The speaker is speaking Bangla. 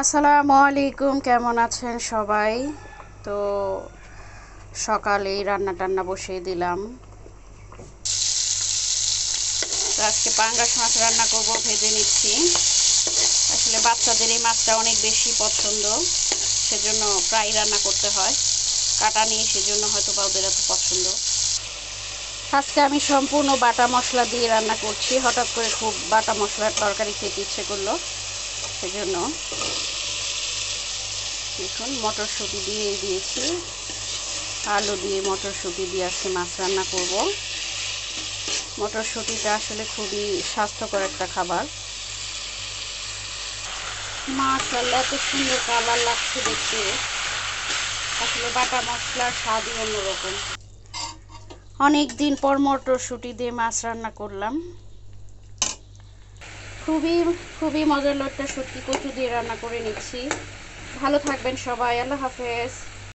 আসসালামু আলাইকুম, কেমন আছেন সবাই? তো সকালেই রান্না টান্না বসিয়ে দিলাম। তো আজকে পাঙ্গাস মাছ রান্না করব, ভেজে নিচ্ছি। আসলে বাচ্চাদের এই মাছটা অনেক বেশি পছন্দ, সেজন্য প্রায় রান্না করতে হয়। কাটা নেই, সেজন্য হয়তো বা ওদের এত পছন্দ। আজকে আমি সম্পূর্ণ বাটা মশলা দিয়ে রান্না করছি। হঠাৎ করে খুব বাটা মশলার তরকারি খেতে ইচ্ছে করলো, সেজন্য দেখুন মটরশুঁটি দিয়ে দিয়েছি। আলু দিয়ে মটরশুঁটি দিয়ে আজকে মাছ রান্না করব। মটরশুঁটিটা আসলে খুবই স্বাস্থ্যকর একটা খাবার। মাশাআল্লাহ, এত সুন্দর কালার লাগছে দেখতে। আসলে বাটা মশলার স্বাদই অন্যরকম। অনেক দিন পর মটরশুঁটি দিয়ে মাছ রান্না করলাম। খুবই খুবই মজার লোকটা, সত্যি কচু দিয়ে রান্না করে নিচ্ছি। ভালো থাকবেন সবাই, আল্লাহ হাফেজ।